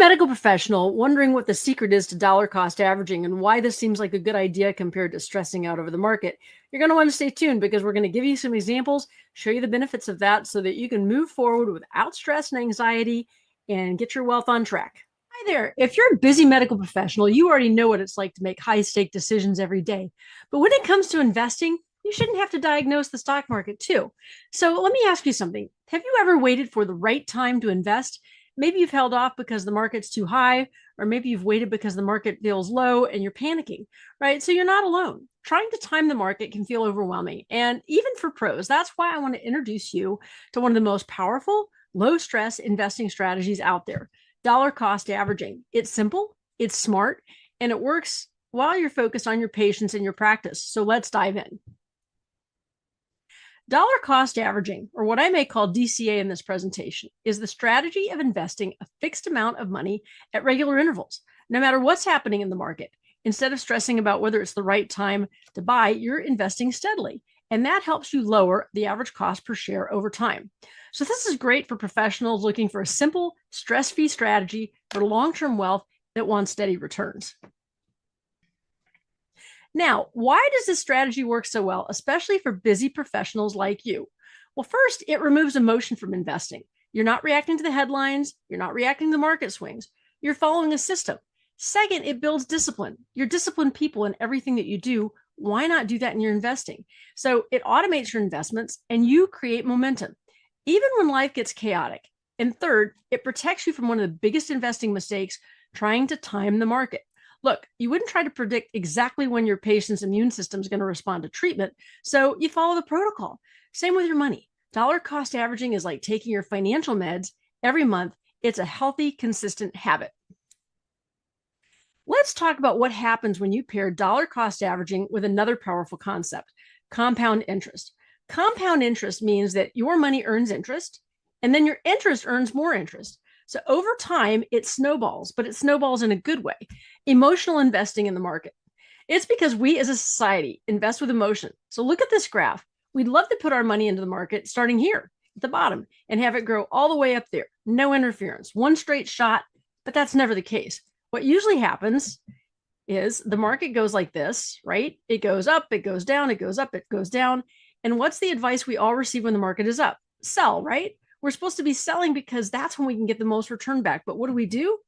medical professional wondering what the secret is to dollar cost averaging and why this seems like a good idea compared to stressing out over the market, you're going to want to stay tuned because we're going to give you some examples, show you the benefits of that so that you can move forward without stress and anxiety and get your wealth on track. Hi there. If you're a busy medical professional, you already know what it's like to make high stake decisions every day. But when it comes to investing, you shouldn't have to diagnose the stock market too. So let me ask you something. Have you ever waited for the right time to invest? Maybe you've held off because the market's too high, or maybe you've waited because the market feels low and you're panicking, right? So you're not alone. Trying to time the market can feel overwhelming. And even for pros, that's why I want to introduce you to one of the most powerful, low stress investing strategies out there, dollar cost averaging. It's simple, it's smart, and it works while you're focused on your patients and your practice. So let's dive in. Dollar cost averaging, or what I may call DCA in this presentation, is the strategy of investing a fixed amount of money at regular intervals, no matter what's happening in the market. Instead of stressing about whether it's the right time to buy, you're investing steadily, and that helps you lower the average cost per share over time. So this is great for professionals looking for a simple, stress-free strategy for long-term wealth that wants steady returns. Now, why does this strategy work so well, especially for busy professionals like you? Well, first, it removes emotion from investing. You're not reacting to the headlines. You're not reacting to the market swings. You're following a system. Second, it builds discipline. You're disciplined people in everything that you do. Why not do that in your investing? So it automates your investments and you create momentum, even when life gets chaotic. And third, it protects you from one of the biggest investing mistakes, trying to time the market. Look, you wouldn't try to predict exactly when your patient's immune system is going to respond to treatment, so you follow the protocol. Same with your money. Dollar cost averaging is like taking your financial meds every month. It's a healthy, consistent habit. Let's talk about what happens when you pair dollar cost averaging with another powerful concept, compound interest. Compound interest means that your money earns interest, and then your interest earns more interest. So over time, it snowballs, but it snowballs in a good way. Emotional investing in the market. It's because we as a society invest with emotion. So look at this graph. We'd love to put our money into the market starting here at the bottom and have it grow all the way up there. No interference, one straight shot, but that's never the case. What usually happens is the market goes like this, right? It goes up, it goes down, it goes up, it goes down. And what's the advice we all receive when the market is up? Sell, right? We're supposed to be selling because that's when we can get the most return back. But what do?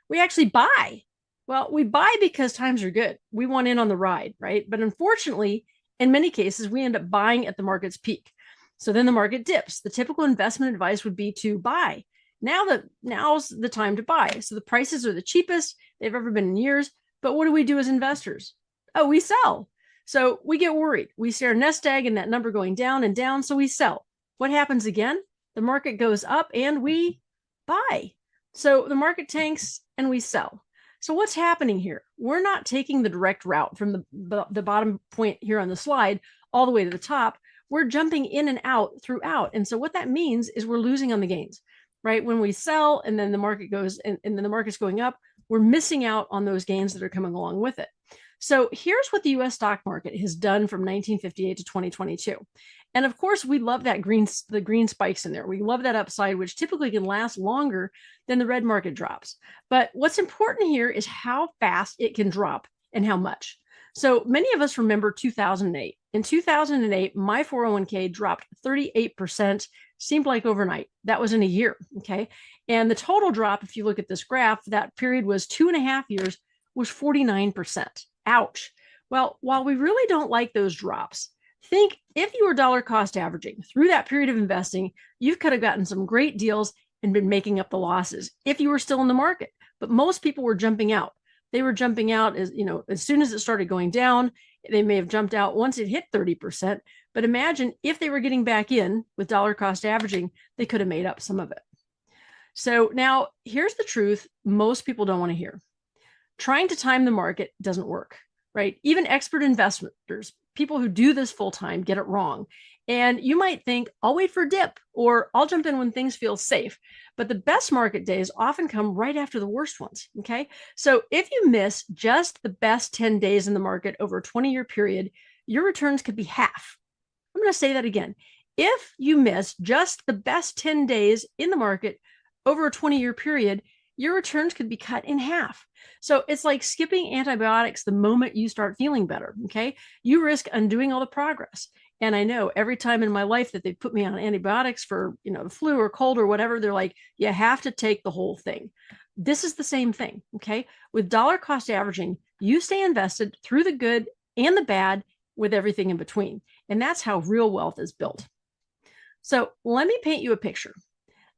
We actually buy. Well, we buy because times are good. We want in on the ride, right? But unfortunately, in many cases, we end up buying at the market's peak. So then the market dips. The typical investment advice would be to buy. Now's the time to buy. So the prices are the cheapest they've ever been in years. But what do we do as investors? Oh, we sell. So we get worried. We see our nest egg and that number going down and down. So we sell. What happens again? The market goes up and we buy. So the market tanks and we sell. So what's happening here? We're not taking the direct route from the bottom point here on the slide all the way to the top. We're jumping in and out throughout. And so what that means is we're losing on the gains, right? When we sell and then the market goes and then the market's going up, we're missing out on those gains that are coming along with it. So here's what the US stock market has done from 1958 to 2022. And of course, we love that the green spikes in there. We love that upside, which typically can last longer than the red market drops. But what's important here is how fast it can drop and how much. So many of us remember 2008. In 2008, my 401k dropped 38%, seemed like overnight. That was in a year, okay? And the total drop, if you look at this graph, that period was 2.5 years, was 49%. Ouch. Well, while we really don't like those drops, think if you were dollar cost averaging through that period of investing, you could have gotten some great deals and been making up the losses if you were still in the market. But most people were jumping out. They were jumping out as soon as it started going down. They may have jumped out once it hit 30%. But imagine if they were getting back in with dollar cost averaging, they could have made up some of it. So now here's the truth most people don't want to hear. Trying to time the market doesn't work, right? Even expert investors, people who do this full time, get it wrong. And you might think, I'll wait for a dip or I'll jump in when things feel safe. But the best market days often come right after the worst ones, okay? So if you miss just the best 10 days in the market over a 20-year period, your returns could be half. I'm going to say that again. If you miss just the best 10 days in the market over a 20-year period, your returns could be cut in half. So it's like skipping antibiotics the moment you start feeling better. Okay. You risk undoing all the progress. And I know every time in my life that they put me on antibiotics for, the flu or cold or whatever, they're like, you have to take the whole thing. This is the same thing. Okay. With dollar cost averaging, you stay invested through the good and the bad with everything in between. And that's how real wealth is built. So let me paint you a picture.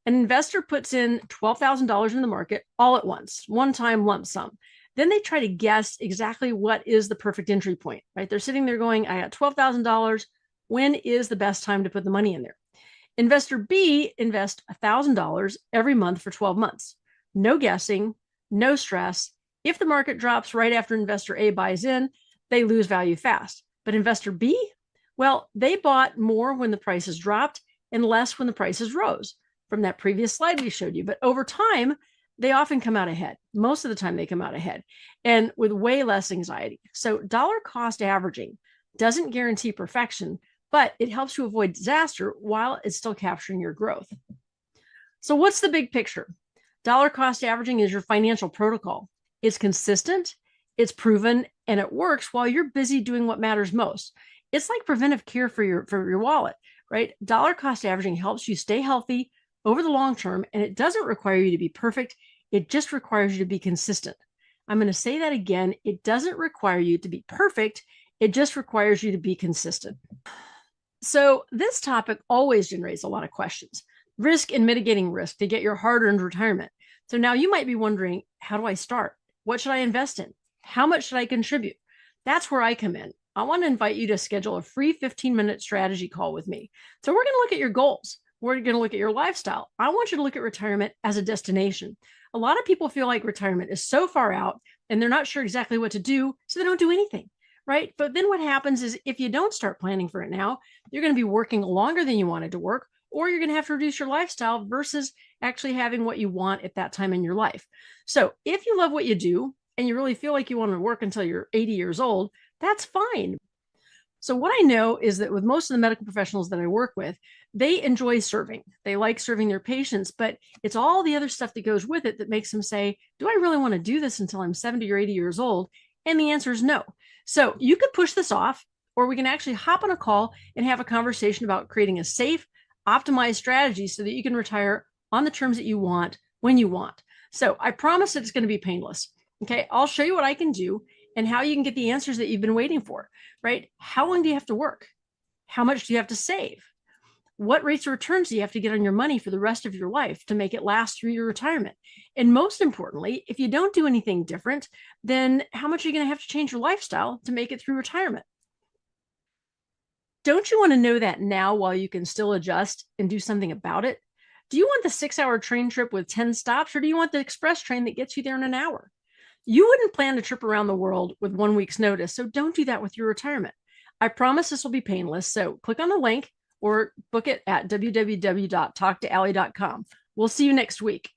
An investor puts in $12,000 in the market all at once, one-time lump sum. Then they try to guess exactly what is the perfect entry point, right? They're sitting there going, I got $12,000. When is the best time to put the money in there? Investor B invests $1,000 every month for 12 months. No guessing, no stress. If the market drops right after investor A buys in, they lose value fast. But investor B, well, they bought more when the prices dropped and less when the prices rose, from that previous slide we showed you. But over time, they often come out ahead. Most of the time they come out ahead and with way less anxiety. So dollar cost averaging doesn't guarantee perfection, but it helps you avoid disaster while it's still capturing your growth. So what's the big picture? Dollar cost averaging is your financial protocol. It's consistent, it's proven, and it works while you're busy doing what matters most. It's like preventive care for your wallet, right? Dollar cost averaging helps you stay healthy over the long term, and it doesn't require you to be perfect. It just requires you to be consistent. I'm going to say that again. It doesn't require you to be perfect. It just requires you to be consistent. So this topic always generates a lot of questions. Risk and mitigating risk to get your hard-earned retirement. So now you might be wondering, how do I start? What should I invest in? How much should I contribute? That's where I come in. I want to invite you to schedule a free 15-minute strategy call with me. So we're going to look at your goals. We're going to look at your lifestyle. I want you to look at retirement as a destination. A lot of people feel like retirement is so far out and they're not sure exactly what to do, so they don't do anything, right? But then what happens is if you don't start planning for it now, you're going to be working longer than you wanted to work, or you're going to have to reduce your lifestyle versus actually having what you want at that time in your life. So if you love what you do and you really feel like you want to work until you're 80 years old, that's fine. So what I know is that with most of the medical professionals that I work with, they enjoy serving. They like serving their patients, but it's all the other stuff that goes with it that makes them say, do I really want to do this until I'm 70 or 80 years old? And the answer is no. So you could push this off, or we can actually hop on a call and have a conversation about creating a safe, optimized strategy so that you can retire on the terms that you want when you want. So I promise that it's going to be painless. Okay, I'll show you what I can do and how you can get the answers that you've been waiting for, right? How long do you have to work? How much do you have to save? What rates of returns do you have to get on your money for the rest of your life to make it last through your retirement? And most importantly, if you don't do anything different, then how much are you going to have to change your lifestyle to make it through retirement? Don't you want to know that now while you can still adjust and do something about it? Do you want the 6-hour train trip with 10 stops, or do you want the express train that gets you there in an hour? You wouldn't plan a trip around the world with 1 week's notice, so don't do that with your retirement. I promise this will be painless, so click on the link or book it at www.talktoally.com. We'll see you next week.